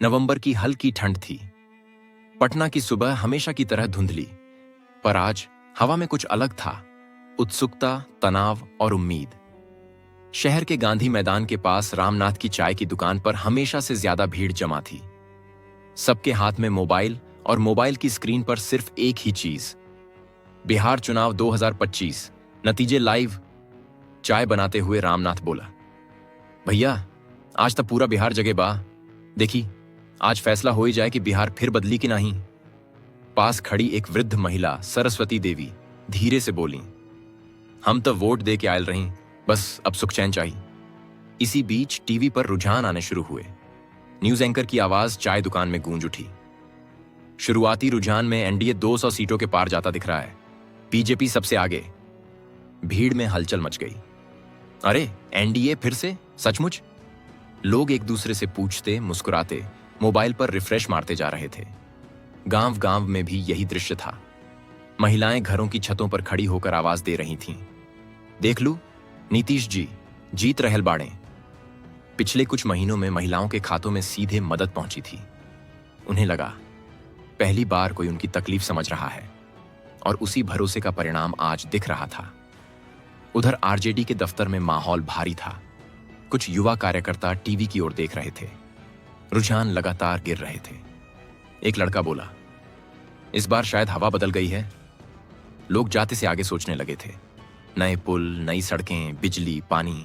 नवंबर की हल्की ठंड थी। पटना की सुबह हमेशा की तरह धुंधली, पर आज हवा में कुछ अलग था। उत्सुकता, तनाव और उम्मीद। शहर के गांधी मैदान के पास रामनाथ की चाय की दुकान पर हमेशा से ज्यादा भीड़ जमा थी। सबके हाथ में मोबाइल और मोबाइल की स्क्रीन पर सिर्फ एक ही चीज, बिहार चुनाव 2025 नतीजे लाइव। चाय बनाते हुए रामनाथ बोला, भैया आज तक पूरा बिहार जगे बा। देखी आज फैसला हो ही जाए कि बिहार फिर बदली कि नहीं। पास खड़ी एक वृद्ध महिला सरस्वती देवी धीरे से बोली, हम तो वोट दे के आयल रही, बस अब सुख चैन चाहिए। इसी बीच टीवी पर रुझान आने शुरू हुए। न्यूज एंकर की आवाज चाय दुकान में गूंज उठी। शुरुआती रुझान में एनडीए 200 सीटों के पार जाता दिख रहा है, बीजेपी सबसे आगे। भीड़ में हलचल मच गई। अरे एनडीए फिर से, सचमुच? लोग एक दूसरे से पूछते, मुस्कुराते, मोबाइल पर रिफ्रेश मारते जा रहे थे। गांव गांव में भी यही दृश्य था। महिलाएं घरों की छतों पर खड़ी होकर आवाज दे रही थीं, देख लू नीतीश जी जीत रहल बाड़े। पिछले कुछ महीनों में महिलाओं के खातों में सीधे मदद पहुंची थी। उन्हें लगा पहली बार कोई उनकी तकलीफ समझ रहा है, और उसी भरोसे का परिणाम आज दिख रहा था। उधर आरजेडी के दफ्तर में माहौल भारी था। कुछ युवा कार्यकर्ता टीवी की ओर देख रहे थे। रुझान लगातार गिर रहे थे। एक लड़का बोला, इस बार शायद हवा बदल गई है। लोग जाते से आगे सोचने लगे थे। नए पुल, नई सड़कें, बिजली, पानी।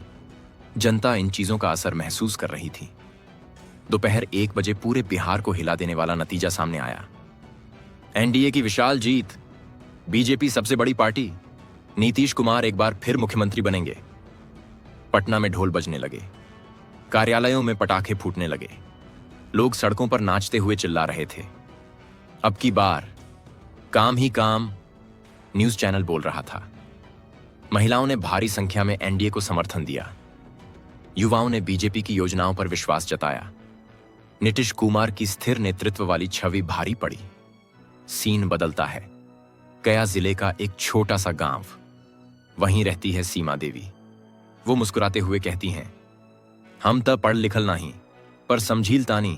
जनता इन चीजों का असर महसूस कर रही थी। दोपहर 1 बजे पूरे बिहार को हिला देने वाला नतीजा सामने आया। एनडीए की विशाल जीत, बीजेपी सबसे बड़ी पार्टी, नीतीश कुमार एक बार फिर मुख्यमंत्री बनेंगे। पटना में ढोल बजने लगे, कार्यालयों में पटाखे फूटने लगे, लोग सड़कों पर नाचते हुए चिल्ला रहे थे। अब की बार काम ही काम, न्यूज चैनल बोल रहा था। महिलाओं ने भारी संख्या में एनडीए को समर्थन दिया। युवाओं ने बीजेपी की योजनाओं पर विश्वास जताया। नीतीश कुमार की स्थिर नेतृत्व वाली छवि भारी पड़ी। सीन बदलता है। गया जिले का एक छोटा सा गांव, वहीं रहती है सीमा देवी। वो मुस्कुराते हुए कहती हैं, हम तो पढ़ लिखल नहीं, पर समझील तानी,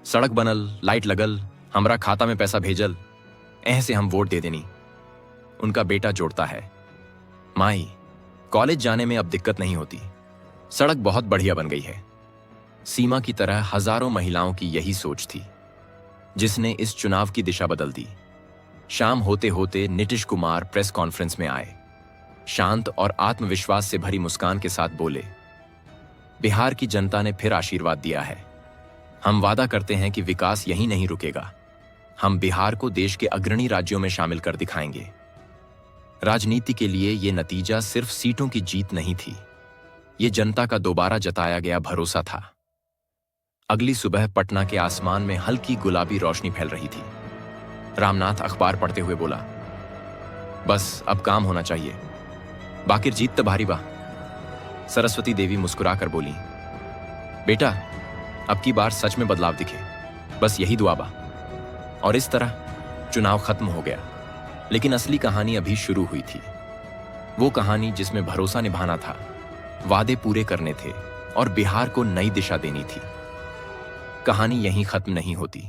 सड़क बनल, लाइट लगल, हमरा खाता में पैसा भेजल, ऐसे हम वोट दे देनी। उनका बेटा जोड़ता है, माई कॉलेज जाने में अब दिक्कत नहीं होती, सड़क बहुत बढ़िया बन गई है। सीमा की तरह हजारों महिलाओं की यही सोच थी, जिसने इस चुनाव की दिशा बदल दी। शाम होते होते नीतीश कुमार प्रेस कॉन्फ्रेंस में आए। शांत और आत्मविश्वास से भरी मुस्कान के साथ बोले, बिहार की जनता ने फिर आशीर्वाद दिया है। हम वादा करते हैं कि विकास यहीं नहीं रुकेगा। हम बिहार को देश के अग्रणी राज्यों में शामिल कर दिखाएंगे। राजनीति के लिए यह नतीजा सिर्फ सीटों की जीत नहीं थी, ये जनता का दोबारा जताया गया भरोसा था। अगली सुबह पटना के आसमान में हल्की गुलाबी रोशनी फैल रही थी। रामनाथ अखबार पढ़ते हुए बोला, बस अब काम होना चाहिए, बाकिर जीत तो भारी बा। सरस्वती देवी मुस्कुराकर बोली, बेटा अब की बार सच में बदलाव दिखे, बस यही दुआ बा। और इस तरह चुनाव खत्म हो गया, लेकिन असली कहानी अभी शुरू हुई थी। वो कहानी जिसमें भरोसा निभाना था, वादे पूरे करने थे और बिहार को नई दिशा देनी थी। कहानी यहीं खत्म नहीं होती,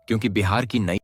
क्योंकि बिहार की नई